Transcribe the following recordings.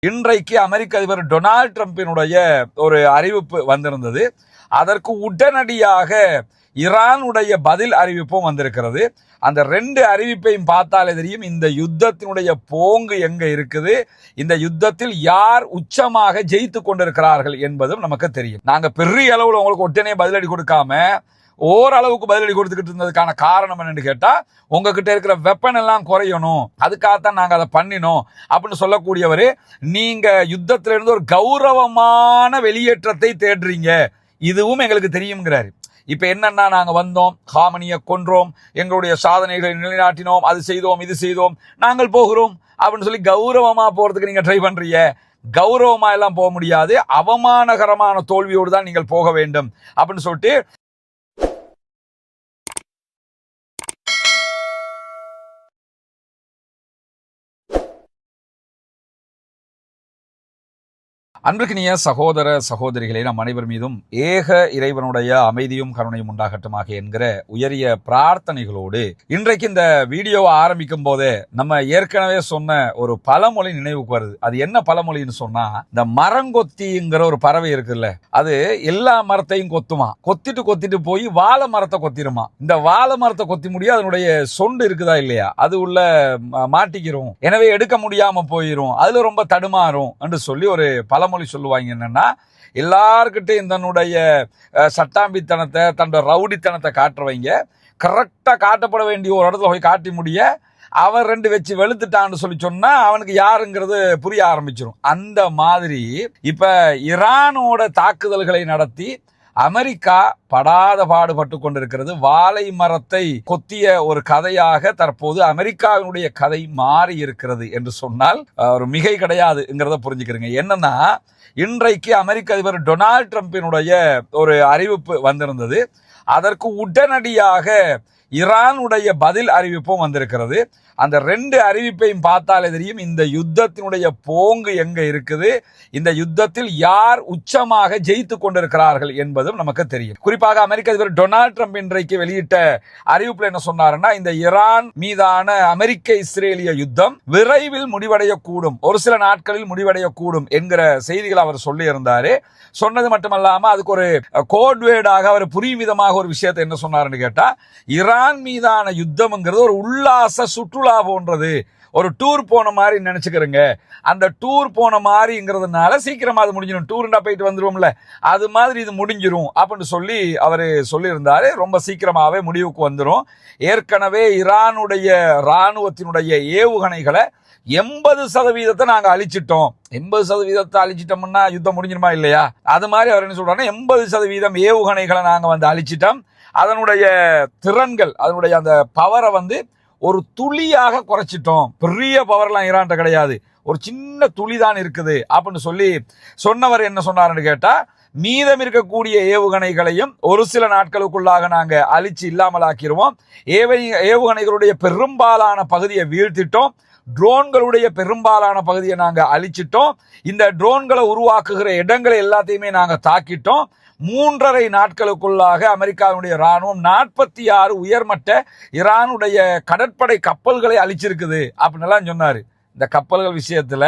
இன்றைக்கு அமெரிக்க அதிபர் டொனால்ட் ட்ரம்பினுடைய ஒரு அறிவிப்பு வந்திருந்தது. அதற்கு உடனடியாக ஈரானுடைய பதில் அறிவிப்பும் வந்திருக்கிறது. அந்த ரெண்டு அறிவிப்பையும் பார்த்தாலே தெரியும் இந்த யுத்தத்தினுடைய போங்கு எங்க இருக்குது, இந்த யுத்தத்தில் யார் உச்சமாக ஜெயித்து கொண்டிருக்கிறார்கள் என்பதும் நமக்கு தெரியும். நாங்க பெரிய அளவுல உங்களுக்கு உடனே பதிலடி கொடுக்காம ஓரளவுக்கு பதிலடி கொடுத்துக்கிட்டு இருந்ததுக்கான காரணம் என்னன்னு கேட்டா, உங்ககிட்ட இருக்கிற வெப்பன் எல்லாம் குறையணும், அதுக்காகத்தான் நாங்க அதை பண்ணினோம் அப்படின்னு சொல்லக்கூடியவரு, நீங்க யுத்தத்தில இருந்து ஒரு கௌரவமான வெளியேற்றத்தை தேடுறீங்க, இதுவும் எங்களுக்கு தெரியுங்கிறாரு. இப்ப என்னன்னா, நாங்க வந்தோம், ஹாமனியை கொன்றோம், எங்களுடைய சாதனைகளை நிலைநாட்டினோம், அது செய்தோம், இது செய்தோம், நாங்கள் போகிறோம் அப்படின்னு சொல்லி கௌரவமா போறதுக்கு நீங்க ட்ரை பண்றீங்க. கௌரவமா எல்லாம் போக முடியாது, அவமானகரமான தோல்வியோடு தான் நீங்கள் போக வேண்டும் அப்படின்னு சொல்லிட்டு அன்பிற்கினிய சகோதர சகோதரிகளை நம் அனைவர் மீதும் ஏக இறைவனுடைய அமைதியும் கருணையும் உண்டாகட்டுமாக என்கிற உயரிய பிரார்த்தனைகளோடு இன்றைக்கு இந்த வீடியோவை ஆரம்பிக்கும் போதே நம்ம ஏற்கனவே சொன்ன ஒரு பழமொழி நினைவுக்கு வருது. அது என்ன பழமொழின்னு சொன்னா, இந்த மரங்கொத்திங்கிற ஒரு பறவை இருக்குல்ல, அது எல்லா மரத்தையும் கொத்துமா, கொத்திட்டு போய் வாழை மரத்தை கொத்திருமா. இந்த வாழை மரத்தை கொத்தி முடியும், அதனுடைய சொண்டு இருக்குதா இல்லையா, அது உள்ள மாட்டிக்கிறோம், எனவே எடுக்க முடியாம போயிரும், அதுல ரொம்ப தடுமாறும் என்று சொல்லி ஒரு பழமொழி சொல்லுவாங்க. என்னன்னா, எல்லார்கிட்டையும் தன்னுடைய சட்டாம்பித்தனத்தை, தன்னோட ரவுடித்தனத்தை காட்டுறவங்க கரெக்டா காட்டப்பட வேண்டிய ஒரு இடத்துல போய் காட்டி முடிய அவன் ரெண்டு வச்சு வெளுத்துட்டான்னு சொல்லி சொன்னா அவனுக்கு யாருங்கிறது புரிய ஆரம்பிச்சிடும். அந்த மாதிரி இப்ப ஈரானோட தாக்குதல்களை நடத்தி அமெரிக்கா படாத பாடுபட்டு கொண்டிருக்கிறது. வாழை மரத்தை கொத்திய ஒரு கதையாக தற்போது அமெரிக்காவினுடைய கதை மாறி இருக்கிறது என்று சொன்னால் ஒரு மிகை கிடையாதுங்கிறத புரிஞ்சுக்கிறீங்க. என்னன்னா, இன்றைக்கு அமெரிக்க அதிபர் டொனால்ட் ட்ரம்பினுடைய ஒரு அறிவிப்பு வந்திருந்தது. அதற்கு உடனடியாக ஈரானுடைய பதில் அறிவிப்பும் வந்திருக்கிறது. அந்த ரெண்டு அறிவிப்பையும் பார்த்தாலே தெரியும் இந்த யுத்தத்தினுடைய போங்கு எங்க இருக்குது, இந்த யுத்தத்தில் யார் உச்சமாக ஜெயித்து கொண்டிருக்கிறார்கள் என்பதும் நமக்கு தெரியும். குறிப்பாக அமெரிக்க அதிபர் டொனால்ட் ட்ரம்ப் இன்றைக்கு வெளியிட்ட அறிவிப்புல என்ன சொன்னாருன்னா, இந்த ஈரான் மீதான அமெரிக்க இஸ்ரேலிய யுத்தம் விரைவில் முடிவடையக்கூடும், ஒரு சில நாட்களில் முடிவடையக்கூடும் என்கிற செய்திகள் அவர் சொல்லி இருந்தாரு. சொன்னது மட்டுமல்லாம அதுக்கு ஒரு கோட்வேர்டாக அவர் புரியும் விதமாக ஒரு விஷயத்தை என்ன சொன்னாருன்னு கேட்டா, ஈரான் மீதான யுத்தம்ங்கிறது ஒரு உல்லாச சுற்றுலா போன்றது, ஒரு டூர் போன மாதிரி நினைச்சுக்கிறங்க. அந்த டூர் போன மாதிரிங்கிறதுனால சீக்கிரமா அது முடிஞ்சிடும், டூர்னா போயிட்டு வந்துருவோம்ல, அது மாதிரி இது முடிஞ்சிரும் அப்படின்னு சொல்லி அவரு சொல்லியிருந்தாரு. ரொம்ப சீக்கிரமாவே முடிவுக்கு வந்துடும். ஏற்கனவே ஈரானுடைய ராணுவத்தினுடைய ஏவுகணைகளை 80% நாங்க அழிச்சிட்டோம். 80% அழிச்சிட்டோம்னா யுத்தம் முடிஞ்சிருமா இல்லையா? அது மாதிரி அவர் என்ன சொல்றாருன்னா, 80% ஏவுகணைகளை நாங்க அழிச்சிட்டோம். அதனுடைய திறன்கள், அதனுடைய அந்த பவரை ஒரு துளியாக குறைச்சிட்டோம். பெரிய பவர்லாம் ஈரான்ட்ட கிடையாது, ஒரு சின்ன துளி தான் இருக்குது அப்படின்னு சொல்லி சொன்னவர் என்ன சொன்னாருன்னு கேட்டா, மீதம் இருக்கக்கூடிய ஏவுகணைகளையும் ஒரு சில நாட்களுக்குள்ளாக நாங்க அழிச்சு இல்லாமல் ஆக்கிடுவோம். ஏவுகணைகளுடைய பெரும்பாலான பகுதியை வீழ்த்திட்டோம், ட்ரோன்களுடைய பெரும்பாலான பகுதியை நாங்க அழிச்சிட்டோம், இந்த ட்ரோன்களை உருவாக்குகிற இடங்களை எல்லாத்தையுமே நாங்க தாக்கிட்டோம். 3.5 நாட்களுக்குள்ளாக அமெரிக்காவுடைய ராணுவம் 46 உயர்மட்ட ஈரானுடைய கடற்படை கப்பல்களை அழிச்சிருக்குது அப்படின்னு எல்லாம் சொன்னாரு. இந்த கப்பல்கள் விஷயத்துல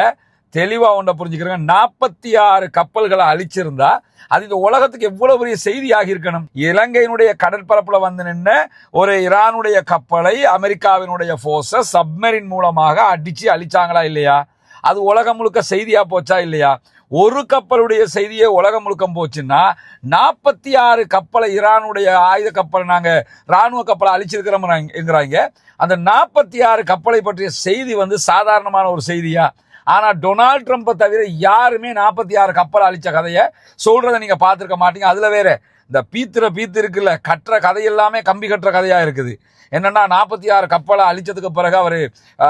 தெளிவா ஒன்றை புரிஞ்சுக்கிறேன், 46 கப்பல்களை அழிச்சிருந்தா அது இந்த உலகத்துக்கு எவ்வளவு பெரிய செய்தி ஆகியிருக்கணும். இலங்கையினுடைய கடற்பரப்புல நின்ன ஒரு ஈரானுடைய கப்பலை அமெரிக்காவினுடைய போர்ஸஸ் சப்மரின் மூலமாக அடிச்சு அழிச்சாங்களா இல்லையா? அது உலகம் முழுக்க செய்தியா போச்சா இல்லையா? ஒரு கப்பலுடைய செய்தியே உலகம் முழுக்கம் போச்சுன்னா 46 கப்பலை, ஈரானுடைய ஆயுத கப்பலை நாங்க ராணுவ கப்பலை அழிச்சிருக்கிறோம்ங்கிறாங்க. அந்த 46 கப்பலை பற்றிய செய்தி சாதாரணமான ஒரு செய்தியா? ஆனா டொனால்ட் ட்ரம்பை தவிர யாருமே 46 கப்பலை அழிச்ச கதையை சொல்றதை நீங்க பார்த்திருக்க மாட்டீங்க. அதுல வேற இந்த பீத்து இருக்குல்ல, கட்டுற கதை எல்லாமே கம்பி கட்டுற கதையா இருக்குது. என்னன்னா, 46 கப்பலை அழிச்சதுக்கு பிறகு அவரு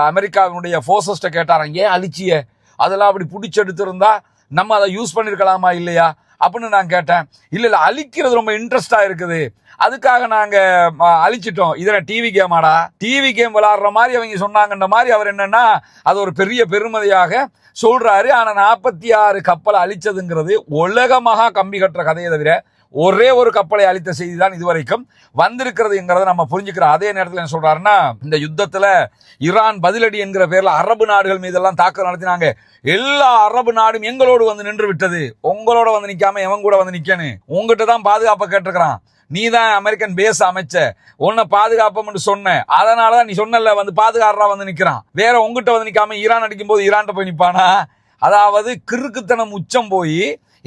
அமெரிக்காவினுடைய போர்சஸ்ட கேட்டாராம், ஏன் அழிச்சிய, அதெல்லாம் அப்படி பிடிச்செடுத்து இருந்தா நம்ம அதை யூஸ் பண்ணிருக்கலாமா இல்லையா அப்படின்னு நான் கேட்டேன். இல்ல அழிக்கிறது ரொம்ப இன்ட்ரெஸ்டா இருக்குது, அதுக்காக நாங்க அழிச்சிட்டோம். இதுல டிவி கேமாடா, டிவி கேம் விளையாடுற மாதிரி அவங்க சொன்னாங்கன்ற மாதிரி அவர் என்னன்னா அது ஒரு பெரிய பெருமதியாக சொல்றாரு. ஆனா 46 கப்பலை அழிச்சதுங்கிறது உலகமாக கம்பி கட்டுற கதையை தவிர ஒரே ஒரு கப்பலை அழித்த செய்தி தான் இதுவரைக்கும் வந்திருக்கிறதுங்கிறத நம்ம புரிஞ்சுக்கிறோம். அதே நேரத்தில் என்ன சொல்றாருன்னா, இந்த யுத்தத்துல ஈரான் பதிலடி என்கிற பேர்ல அரபு நாடுகள் மீதெல்லாம் தாக்குதல் நடத்தினாங்க. எல்லா அரபு நாடும் எங்களோடு வந்து நின்று விட்டது, உங்களோட வந்து நிக்காம எவன் கூட வந்து நிக்கணும், உங்ககிட்ட தான் பாதுகாப்பை கேட்டிருக்கிறான், நீ தான் அமெரிக்கன் பேஸ் அமைச்ச, உன்னை பாதுகாப்போம்னு சொன்ன, அதனாலதான் நீ சொன்னல வந்து பாதுகாரா வந்து நிக்கிறான், வேற உங்ககிட்ட வந்து நிக்காம ஈரான் அடிக்கும் போது ஈரான் போய் நிப்பானா? அதாவது கிறுக்குத்தனம் உச்சம் போய்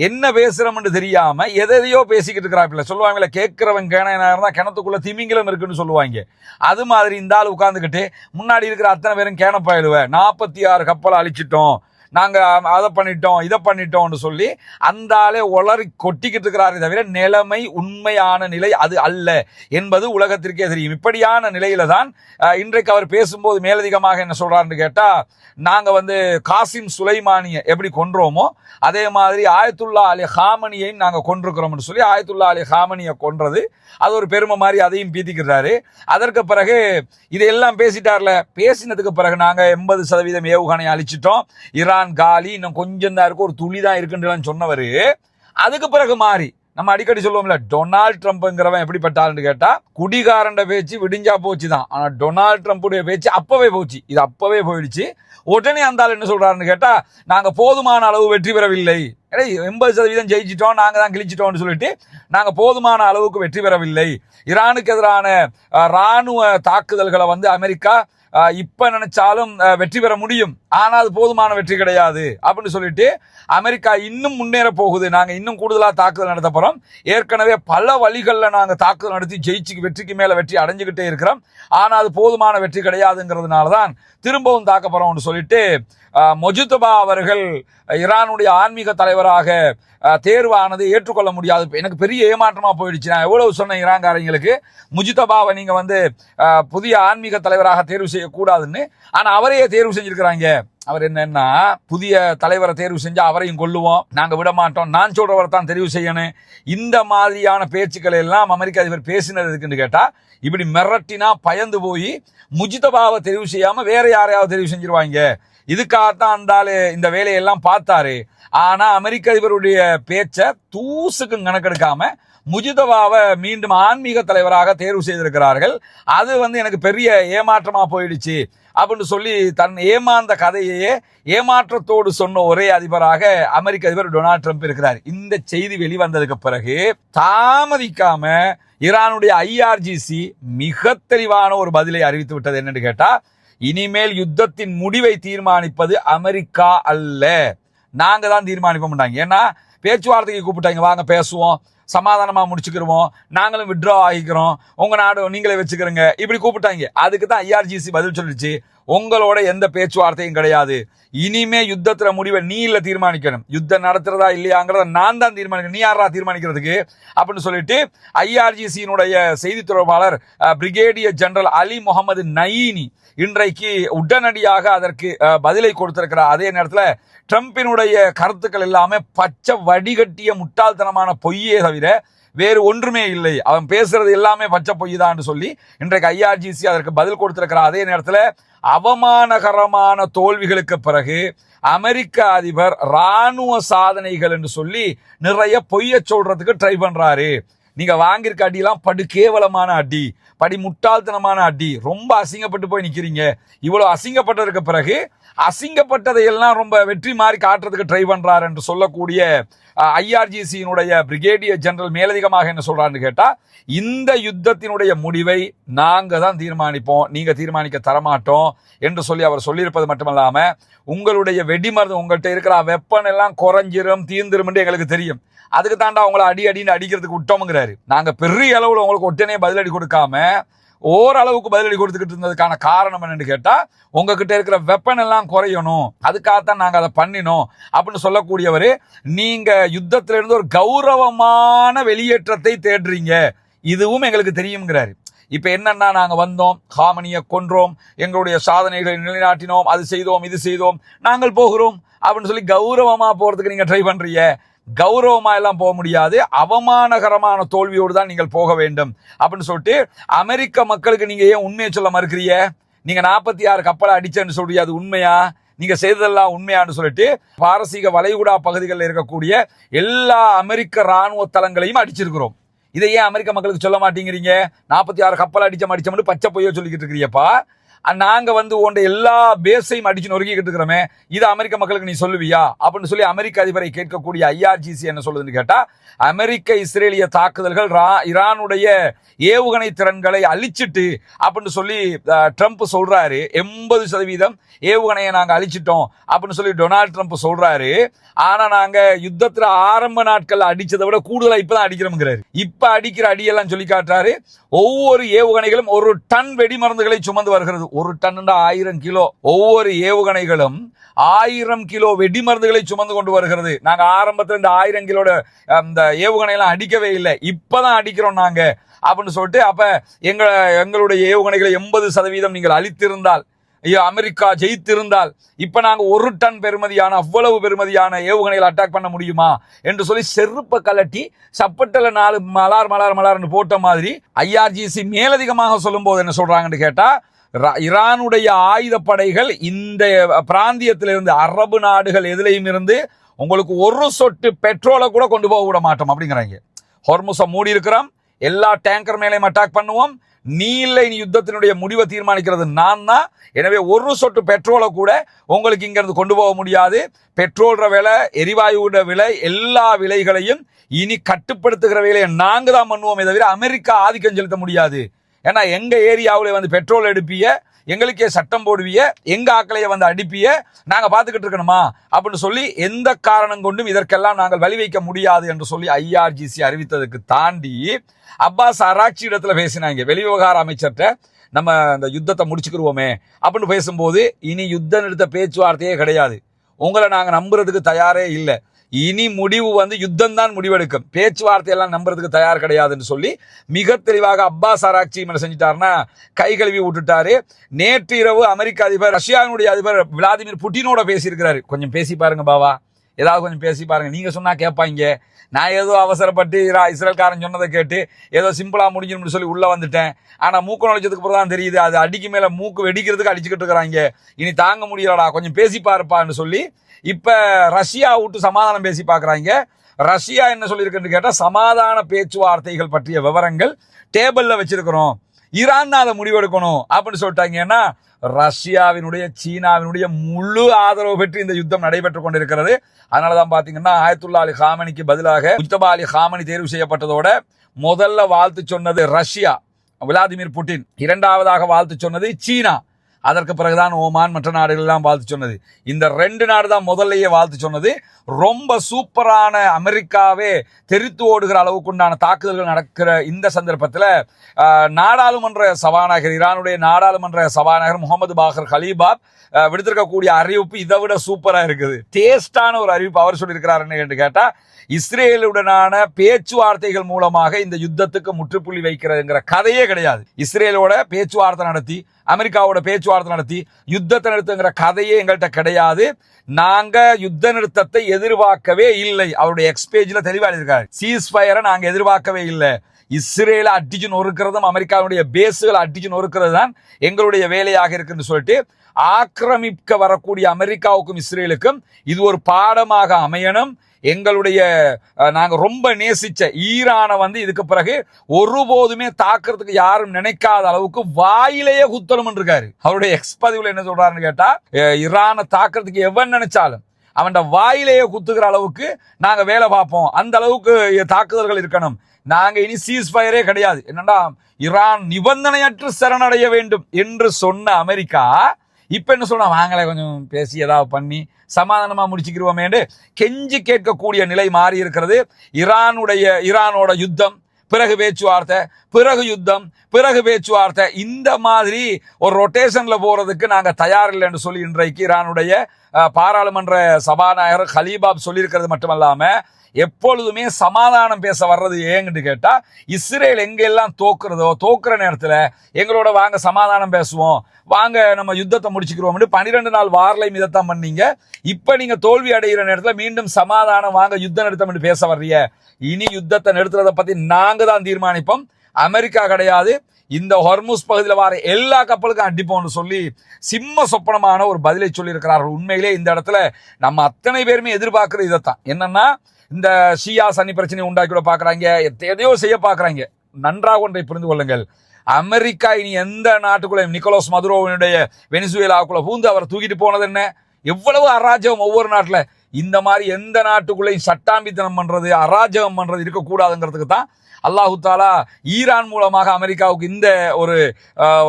என்ன பேசுறோம்னு தெரியாம எதையோ பேசிக்கிட்டு இருக்கிறாப்பில்ல. சொல்லுவாங்கல்ல, கேட்கிறவன் கேனா இருந்தா கிணத்துக்குள்ள திமிங்கிலம் இருக்குன்னு சொல்லுவாங்க. அது மாதிரி இந்த ஆள் உட்கார்ந்துக்கிட்டு முன்னாடி இருக்கிற அத்தனை பேரும் கேனப்பாயிடுவ, 46 கப்பலை அழிச்சிட்டோம், நாங்க அதை பண்ணிட்டோம் இதை பண்ணிட்டோம்னு சொல்லி அந்த ஆளே உளறி கொட்டிக்கிட்டு இருக்கிறாரே தவிர நிலைமை உண்மையான நிலை அது அல்ல என்பது உலகத்திற்கே தெரியும். இப்படியான நிலையில தான் இன்றைக்கு அவர் பேசும்போது மேலதிகமாக என்ன சொல்றாருன்னு கேட்டா, நாங்க வந்து காசிம் சுலைமானியை எப்படி கொன்றோமோ அதே மாதிரி ஆயத்துல்லா அலி ஹாமனியை நாங்க கொண்டிருக்கிறோம்னு சொல்லி ஆயத்துல்லா அலி ஹாமனியை கொன்றது அது ஒரு பெருமை மாதிரி அதையும் பீத்திக்கிறாரு. அதற்கு பிறகு இதையெல்லாம் பேசிட்டார்ல, பேசினதுக்கு பிறகு நாங்க 80% ஏவுகணை அழிச்சிட்டோம், ஈரான் காலி, இன்னும் கொஞ்சம் தான் இருக்கு, ஒரு துளி தான் இருக்குன்னு சொன்னவரு அதுக்கு பிறகு மாறி நம்ம அடிக்கடி சொல்லுவோம்ல, டொனால்ட் ட்ரம்ப்ங்கிறவன் எப்படிப்பட்டாருன்னு கேட்டா, குடிகாரண்ட பேச்சு விடிஞ்சா போச்சு தான், ஆனா டொனால்ட் ட்ரம்ப்புடைய பேச்சு அப்பவே போச்சு, இது அப்பவே போயிடுச்சு. உடனே அந்த ஆள் என்ன சொல்றாருன்னு கேட்டா, நாங்க போதுமான அளவு வெற்றி பெறவில்லை, 80% ஜெயிச்சிட்டோம், நாங்க தான் கிழிச்சிட்டோம்னு சொல்லிட்டு நாங்க போதுமான அளவுக்கு வெற்றி பெறவில்லை, ஈரானுக்கு எதிரான ராணுவ தாக்குதல்களை வந்து அமெரிக்கா இப்ப நினைச்சாலும் வெற்றி பெற முடியும், ஆனா அது போதுமான வெற்றி கிடையாது அப்படின்னு சொல்லிட்டு அமெரிக்கா இன்னும் முன்னேற போகுது, நாங்க இன்னும் கூடுதலா தாக்குதல் நடத்த போறோம், ஏற்கனவே பல வழிகளில் நாங்க தாக்குதல் நடத்தி ஜெயிச்சு வெற்றிக்கு மேல வெற்றி அடைஞ்சுக்கிட்டே இருக்கிறோம், ஆனா அது போதுமான வெற்றி கிடையாதுங்கிறதுனாலதான் திரும்பவும் தாக்க போறோம்னு சொல்லிட்டு மொஜிதபா அவர்கள் ஈரானுடைய ஆன்மீக தலைவராக தேர்வானது ஏற்றுக்கொள்ள முடியாது. எனக்கு பெரிய ஏமாற்றமா போயிடுச்சு. நான் எவ்வளவு சொன்னேன் ஈரான்காரங்களுக்கு, முஜிதபாவை நீங்க வந்து புதிய ஆன்மீக தலைவராக தேர்வு செய்யக்கூடாதுன்னு, ஆனா அவரையே தேர்வு செஞ்சிருக்கிறாங்க. அவர் என்னன்னா, புதிய தலைவரை தேர்வு செஞ்சா அவரையும் கொல்லுவோம், நாங்க விட மாட்டோம், நான் சொல்றவரை தான் தெரிவு செய்யணும், இந்த மாதிரியான பேச்சுக்களை எல்லாம் அமெரிக்க அதிபர் பேசினது இருக்குன்னு கேட்டா, இப்படி மிரட்டினா பயந்து போய் முஜிதபாவை தெரிவு செய்யாம வேற யாரையாவது தெரிவு செஞ்சிருவாங்க, இதுக்காகத்தான் அந்த ஆளு இந்த வேலையெல்லாம் பார்த்தாரு. ஆனா அமெரிக்க அதிபருடைய பேச்ச தூசுக்கும் கணக்கெடுக்காம முஜிதபாவை மீண்டும் ஆன்மீக தலைவராக தேர்வு செய்திருக்கிறார்கள். அது வந்து எனக்கு பெரிய ஏமாற்றமா போயிடுச்சு அப்படின்னு சொல்லி தன் ஏமாந்த கதையே ஏமாற்றத்தோடு சொன்ன ஒரே அதிபராக அமெரிக்க அதிபர் டொனால்ட் ட்ரம்ப் இருக்கிறார். இந்த செய்தி வெளிவந்ததுக்கு பிறகு தாமதிக்காம ஈரானுடைய IRGC மிக தெளிவான ஒரு பதிலை அறிவித்து விட்டது. என்னன்னு கேட்டா, இனிமேல் யுத்தத்தின் முடிவை தீர்மானிப்பது அமெரிக்கா அல்ல, நாங்க தான் தீர்மானிப்போம். ஏன்னா பேச்சுவார்த்தைக்கு கூப்பிட்டாங்க, வாங்க பேசுவோம், சமாதானமா முடிச்சுக்கிறோம், நாங்களும் வித்ட்ரா ஆகிக்கிறோம், உங்க நாடு நீங்களே வச்சுக்கிறோங்க, இப்படி கூப்பிட்டாங்க. அதுக்கு தான் IRGC பதில் சொல்லிச்சு, உங்களோட எந்த பேச்சுவார்த்தையும் கிடையாது, இனிமே யுத்தத்துல முடிவை நீ இல்ல தீர்மானிக்கணும், யுத்தம் நடத்துறதா இல்லையாங்கிறத நான் தான் தீர்மானிக்கணும், நீ யாரா தீர்மானிக்கிறதுக்கு அப்படின்னு சொல்லிட்டு IRGC-னுடைய செய்தி தொடர்பாளர் பிரிகேடியர் ஜெனரல் அலி முகமது நயீனி இன்றைக்கு உடனடியாக அதற்கு பதிலை கொடுத்திருக்கிறார். அதே நேரத்தில் ட்ரம்பினுடைய கருத்துக்கள் எல்லாமே பச்சை வடிகட்டிய முட்டாள்தனமான பொய்யே தவிர வேறு ஒன்றுமே இல்லை, அவன் பேசுறது எல்லாமே பச்சை பொய் தான் சொல்லி இன்றைக்கு IRGC அதற்கு பதில் கொடுத்திருக்கிறார். அதே நேரத்தில் அவமானகரமான தோல்விகளுக்கு பிறகு அமெரிக்க அதிபர் ராணுவ சாதனைகள் என்று சொல்லி நிறைய பொய்ய சொல்றதுக்கு ட்ரை பண்றாரு. நீங்க வாங்கியிருக்க அடியெல்லாம் படு கேவலமான அடி, படி முட்டாள்தனமான அடி, ரொம்ப அசிங்கப்பட்டு போய் நிக்கிறீங்க. இவ்வளவு அசிங்கப்பட்டதற்கு பிறகு அசிங்கப்பட்டதை எல்லாம் ரொம்ப வெற்றி மாதிரி காட்டுறதுக்கு ட்ரை பண்றாரு என்று சொல்லக்கூடிய IRGC-னுடைய பிரிகேடியர் ஜெனரல் மேலதிகமாக என்ன சொல்றாருன்னு கேட்டா, இந்த யுத்தத்தினுடைய முடிவை நாங்க தான் தீர்மானிப்போம், நீங்க தீர்மானிக்க தரமாட்டோம் என்று சொல்லி அவர் சொல்லியிருப்பது மட்டுமல்லாம, உங்களுடைய வெடிமருந்து உங்கள்கிட்ட இருக்கிற வெப்பன் எல்லாம் குறைஞ்சிரும் தீர்ந்துரும் என்று எங்களுக்கு தெரியும், அதுக்கு தாண்டா உங்களை அடின்னு அடிக்கிறதுக்கு விட்டோம்ங்கிறாரு. நாங்க பெரிய அளவுல உங்களுக்கு ஒட்டனே பதிலடி கொடுக்காம ஓரளவுக்கு பதிலடி கொடுத்துக்கிட்டு இருந்ததுக்கான காரணம் என்னன்னு கேட்டா, உங்ககிட்ட இருக்கிற வெப்பன் எல்லாம் குறையணும், அதுக்காகத்தான் நாங்க அதை பண்ணினோம் அப்படின்னு சொல்லக்கூடியவரு, நீங்க யுத்தத்தில இருந்து ஒரு கௌரவமான வெளியேற்றத்தை தேடுறீங்க, இதுவும் எங்களுக்கு தெரியுங்கிறாரு. இப்ப என்னன்னா, நாங்க வந்தோம், ஹாமனியை கொன்றோம், எங்களுடைய சாதனைகளை நிலைநாட்டினோம், அது செய்தோம் இது செய்தோம், நாங்கள் போகிறோம் அப்படின்னு சொல்லி கௌரவமா போறதுக்கு நீங்க ட்ரை பண்றீங்க. கௌரவமா எல்லாம் போக முடியாது, அவமானகரமான தோல்வியோடு தான் நீங்கள் போக வேண்டும் அப்படின்னு சொல்லிட்டு அமெரிக்க மக்களுக்கு நீங்க ஏன் உண்மையை சொல்ல மறுக்கிறீங்க? நீங்க 46 கப்பலை அடிச்சேன்னு சொல்றீங்க, அது உண்மையா? நீங்க செய்ததெல்லாம் உண்மையான்னு சொல்லிட்டு பாரசீக வளைகுடா பகுதிகளில் இருக்கக்கூடிய எல்லா அமெரிக்க ராணுவ தளங்களையும் அடிச்சிருக்கிறோம். இதை ஏன் அமெரிக்க மக்களுக்கு சொல்ல மாட்டேங்கிறீங்க? 46 கப்பல் அடிச்சோம்னு பச்சை பொய்யோ சொல்லிக்கிட்டு இருக்கிறியப்பா. நாங்க உண்ட எல்லா பேஸையும் அடிச்சு நொறுக்கிட்டு இருக்கிறோமே, இது அமெரிக்க மக்களுக்கு நீ சொல்லுவியா அப்படின்னு சொல்லி அமெரிக்க அதிபரை கேட்கக்கூடிய IRGC என்ன சொல்லுதுன்னு கேட்டா, அமெரிக்க இஸ்ரேலிய தாக்குதல்கள் ஈரானுடைய ஏவுகணை திறன்களை அழிச்சிட்டு அப்படின்னு சொல்லி ட்ரம்ப் சொல்றாரு. 80% ஏவுகணையை நாங்க அழிச்சிட்டோம் அப்படின்னு சொல்லி டொனால்ட் ட்ரம்ப் சொல்றாரு. ஆனா நாங்க யுத்தத்துல ஆரம்ப நாட்கள் அடிச்சதை விட கூடுதலா இப்பதான் அடிக்கிறோம்ங்கிறாரு. இப்ப அடிக்கிற அடியெல்லாம் சொல்லி காட்டுறாரு. ஒவ்வொரு ஏவுகணைகளும் 1 டன் வெடிமருந்துகளை சுமந்து வருகிறது. 1 டன் 1000 கிலோ. ஒவ்வொரு ஏவுகணைகளும் 1000 கிலோ வெடிமருந்துகளை சுமந்து கொண்டு வருகிறது. நாங்க ஆரம்பத்தில் இந்த 1000 கிலோட இந்த ஏவுகணை எல்லாம் அடிக்கவே இல்லை, இப்பதான் அடிக்கிறோம் நாங்க அப்படின்னு சொல்லிட்டு, அப்ப எங்களுடைய ஏவுகணைகளை 80% நீங்கள் அழித்திருந்தால், அமெரிக்கா ஜெயித்திருந்தால் இப்ப நாங்க 1 டன் பெருமதியான அவ்வளவு பெருமதியான ஏவுகணைகளை அட்டாக் பண்ண முடியுமா என்று சொல்லி செருப்ப கலட்டி சப்பட்டல 4 மலார் போட்ட மாதிரி IRGC மேலதிகமாக சொல்லும் போது என்ன சொல்றாங்கன்னு கேட்டா, ஈரானுடைய ஆயுதப்படைகள் இந்த பிராந்தியத்திலிருந்து அரபு நாடுகள் எதிலையும் இருந்து உங்களுக்கு ஒரு சொட்டு பெட்ரோலை கூட கொண்டு போக விட மாட்டோம் அப்படிங்கிறாங்க. ஹொர்முஸை மூடி இருக்கிறோம், எல்லா டேங்கர் மேலையும் அட்டாக் பண்ணுவோம், நீ இல்லை, நீ யுத்தத்தினுடைய முடிவை தீர்மானிக்கிறது நான் தான், எனவே ஒரு சொட்டு பெட்ரோலை கூட உங்களுக்கு இங்க இருந்து கொண்டு போக முடியாது. பெட்ரோல் விலை, எரிவாயுவோட விலை, எல்லா விலைகளையும் இனி கட்டுப்படுத்துகிற வேலையை நாங்க தான் பண்ணுவோமே தவிர அமெரிக்கா ஆதிக்கம் செலுத்த முடியாது. ஏன்னா எங்க ஏரியாவில் பெட்ரோல் எடுப்பிய, எங்களுக்கே சட்டம் போடுவிய, எங்க ஆக்களைய அடிப்பிய, நாங்க பாத்துக்கிட்டு இருக்கணுமா அப்படின்னு சொல்லி எந்த காரணம் கொண்டும் இதற்கெல்லாம் நாங்கள் வழி வைக்க முடியாது என்று சொல்லி IRGC அறிவித்ததுக்கு தாண்டி அப்பாஸ் அராக்சி இடத்துல பேசினாங்க. வெளிவிவகார அமைச்சர்கிட்ட நம்ம இந்த யுத்தத்தை முடிச்சுக்கிருவோமே அப்படின்னு பேசும்போது, இனி யுத்த நிறுத்த பேச்சுவார்த்தையே கிடையாது, உங்களை நாங்க நம்புறதுக்கு தயாரே இல்லை, இனி முடிவு யுத்தம் தான் முடிவெடுக்கும், பேச்சுவார்த்தை எல்லாம் நம்புறதுக்கு தயார் கிடையாதுன்னு சொல்லி மிக தெளிவாக அப்பாஸ் அராக்சி என்ன செஞ்சிட்டாருன்னா கை கழுவி விட்டுட்டாரு. நேற்று இரவு அமெரிக்க அதிபர், ரஷ்யாவினுடைய அதிபர் விளாடிமிர் புட்டினோட பேசியிருக்கிறாரு. கொஞ்சம் பேசி பாருங்க பாவா, ஏதாவது கொஞ்சம் பேசி பாருங்க, நீங்க சொன்னா கேட்பாங்க. நான் ஏதோ அவசரப்பட்டு இஸ்ரேல்காரன் சொன்னதை கேட்டு ஏதோ சிம்பிளா முடிஞ்சணும்னு சொல்லி உள்ள வந்துட்டேன். ஆனா மூக்கு நுழைச்சதுக்கு அப்புறம் தான் தெரியுது அது அடிக்கு மேல மூக்கு வெடிக்கிறதுக்கு அடிச்சுக்கிட்டு இருக்கிறாங்க, இனி தாங்க முடியலடா, கொஞ்சம் பேசி பாருப்பான்னு சொல்லி இப்ப ரஷ்யா விட்டு சமாதானம் பேசி பாக்குறாங்க. ரஷ்யா என்ன சொல்லியிருக்குன்னு கேட்டா, சமாதான பேச்சுவார்த்தைகள் பற்றிய விவரங்கள் டேபிள்ல வச்சிருக்கிறோம், ஈரான் தான் அதை முடிவெடுக்கணும் அப்படின்னு சொல்லிட்டாங்கன்னா, ரஷ்யாவினுடைய சீனாவினுடைய முழு ஆதரவு பெற்று இந்த யுத்தம் நடைபெற்றுக் கொண்டிருக்கிறது. அதனாலதான் பாத்தீங்கன்னா ஆயத்துல்லா அலி காமனிக்கு பதிலாக முஜ்தபா அலி காமனி தேர்வு செய்யப்பட்டதோட முதல்ல வாழ்த்து சொன்னது ரஷ்யா, விளாடிமிர் புட்டின். இரண்டாவதாக வாழ்த்து சொன்னது சீனா, அதற்கு பிறகுதான் ஓமான் மற்ற நாடுகள் எல்லாம் வாழ்த்து சொன்னது. இந்த 2 நாடு தான் முதல்லையே வாழ்த்து சொன்னது. ரொம்ப சூப்பரான, அமெரிக்காவே தெரித்து ஓடுகிற அளவுக்கு உண்டான தாக்குதல்கள் நடக்கிற இந்த சந்தர்ப்பத்தில் நாடாளுமன்ற சபாநாயகர், ஈரானுடைய நாடாளுமன்ற சபாநாயகர் முகமது பாகர் கலீபாப் விடுத்திருக்கக்கூடிய அறிவிப்பு இதை விட சூப்பரா இருக்குது. டேஸ்டான ஒரு அறிவிப்பு அவர் சொல்லியிருக்கிறார். என்று கேட்டா, இஸ்ரேலுடனான பேச்சுவார்த்தைகள் மூலமாக இந்த யுத்தத்துக்கு முற்றுப்புள்ளி வைக்கிறதுங்கிற கதையே கிடையாது. இஸ்ரேலோட பேச்சுவார்த்தை நடத்தி, அமெரிக்காவோட பேச்சுவார்த்தை நடத்தி யுத்தத்தை நிறுத்துங்கிற கதையே எங்கள்கிட்ட கிடையாது. நாங்க யுத்த நிறுத்தத்தை எதிர்பார்க்கவே இல்லை. அவருடைய எக்ஸ்பேஜ்ல தெளிவா இருக்காரு, சீஸ்ஃபயரை நாங்க எதிர்பார்க்கவே இல்லை. இஸ்ரேல அடிச்சு நொறுக்கிறதும் அமெரிக்காவுடைய பேஸுகள் அடிச்சு நொறுக்கிறது தான் எங்களுடைய வேலையாக இருக்குன்னு சொல்லிட்டு ஆக்கிரமிக்க வரக்கூடிய அமெரிக்காவுக்கும் இஸ்ரேலுக்கும் இது ஒரு பாடமாக அமையணும். எங்களுடைய நாங்க ரொம்ப நேசிச்ச ஈரானை இதுக்கு பிறகு ஒருபோதுமே தாக்குறதுக்கு யாரும் நினைக்காத அளவுக்கு வாயிலேயே குத்தணும் இருக்காரு. அவருடைய எக்ஸ்பதிவுல என்ன சொல்றாருன்னு கேட்டா, ஈரானை தாக்குறதுக்கு எவன் நினைச்சாலும் அவன் வாயிலேயே குத்துக்கிற அளவுக்கு நாங்க வேலை பார்ப்போம், அந்த அளவுக்கு தாக்குதல்கள் இருக்கணும், நாங்க இனி சீஸ்ஃபயரே கிடையாது. என்னன்னா, ஈரான் நிபந்தனையற்று சரணடைய வேண்டும் என்று சொன்ன அமெரிக்கா இப்ப என்ன சொல்றா, வாங்கலை கொஞ்சம் பேசி ஏதாவது பண்ணி சமாதானமா முடிச்சுக்கிருவோமே கெஞ்சி கேட்கக்கூடிய நிலை மாறி இருக்கிறது. ஈரானோட யுத்தம், பிறகு பேச்சுவார்த்தை, பிறகு யுத்தம், பிறகு பேச்சுவார்த்தை, இந்த மாதிரி ஒரு ரொட்டேஷன்ல போறதுக்கு நாங்க தயார் இல்லை என்று சொல்லி இன்றைக்கு ஈரானுடைய பாராளுமன்ற சபாநாயகர் கலீபாப் சொல்லியிருக்கிறது மட்டுமல்லாம, எப்பொழுதுமே சமாதானம் பேச வர்றது ஏன்னு கேட்டா, இஸ்ரேல் எங்கெல்லாம் தோக்குற நேரத்துல எங்களோட வாங்க சமாதானம் பேசுவோம், வாங்க நம்ம யுத்தத்தை முடிச்சுக்கிறோம். 12 நாள் வார்லையும் இதைத்தான் பண்ணீங்க. இப்ப நீங்க தோல்வி அடைகிற நேரத்துல மீண்டும் சமாதானம், வாங்க யுத்தம் நிறுத்தம் பேச வர்றீங்க. இனி யுத்தத்தை நிறுத்துறதை பத்தி நாங்க தான் தீர்மானிப்போம், அமெரிக்கா கிடையாது. இந்த ஹொர்முஸ் பகுதியில் வர எல்லா கப்பலுக்கும் அடிப்போம்னு சொல்லி சிம்ம சொப்பனமான ஒரு பதிலை சொல்லி இருக்கிறார்கள். உண்மையிலே இந்த இடத்துல நம்ம அத்தனை பேருமே எதிர்பார்க்கிறது இதைத்தான். என்னன்னா, இந்த ஷியா சன்னி பிரச்சனையை உண்டாக்கி விட பாக்குறாங்க, எதையோ செய்ய பாக்குறாங்க. நன்றாக ஒன்றை புரிந்து கொள்ளுங்கள், அமெரிக்கா இனி எந்த நாட்டுக்குள்ள நிக்கோலஸ் மதுரோவினுடைய வெனிசுவேலாவுக்குள்ள பூந்து அவரை தூக்கிட்டு போனது என்ன? எவ்வளவு அராஜகம் ஒவ்வொரு நாட்டுல. இந்த மாதிரி எந்த நாட்டுக்குள்ளையும் சட்டாம்பித்தனம் பண்றது, அராஜகம் பண்றது இருக்கக்கூடாதுங்கிறதுக்கு தான் அல்லாஹு தாலா ஈரான் மூலமாக அமெரிக்காவுக்கு இந்த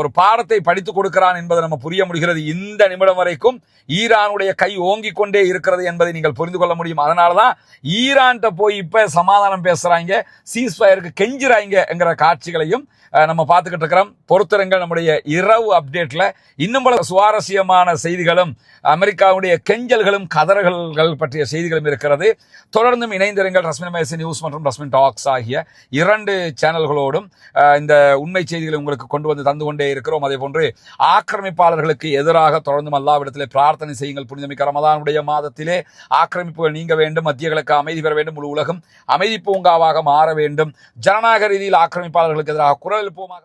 ஒரு பாடத்தை படித்துக் கொடுக்கிறான் என்பதை நம்ம புரிய முடிகிறது. இந்த நிமிடம் வரைக்கும் ஈரானுடைய கை ஓங்கிக் கொண்டே இருக்கிறது என்பதை நீங்கள் புரிந்து கொள்ள முடியும். அதனாலதான் ஈரான்கிட்ட போய் இப்ப சமாதானம் பேசுறாங்க, சீஸ்ஃபயருக்கு கெஞ்சுறாங்கிற காட்சிகளையும் நம்ம பார்த்துக்கிட்டு இருக்கிறோம். பொறுத்திருங்கள், நம்முடைய இரவு அப்டேட்ல இன்னும் பல சுவாரஸ்யமான செய்திகளும் அமெரிக்காவுடைய கெஞ்சல்களும் கதறல்கள் பற்றிய செய்திகளும் இருக்கிறது. தொடர்ந்தும் இணைந்திருங்கள். ரஸ்மின் மேசி நியூஸ் மற்றும் ரஸ்மின் டாக்ஸ் ஆகிய 2 சேனல்களோடும் இந்த உண்மை செய்திகளை உங்களுக்கு கொண்டு வந்து தந்து கொண்டே இருக்கிறோம். அதே போன்று ஆக்கிரமிப்பாளர்களுக்கு எதிராக தொடர்ந்தும் அல்லாஹ்விடத்திலே பிரார்த்தனை செய்யுங்கள். புனிதமிக்க ரமதானுடைய மாதத்திலே ஆக்கிரமிப்புகள் நீங்க வேண்டும், மத்திய கிழக்கு அமைதி பெற வேண்டும், முழு உலகம் அமைதி பூங்காவாக மாற வேண்டும், ஜனநாயக ரீதியில் ஆக்கிரமிப்பாளர்களுக்கு எதிராக குரல் எழுப்புவோமாக.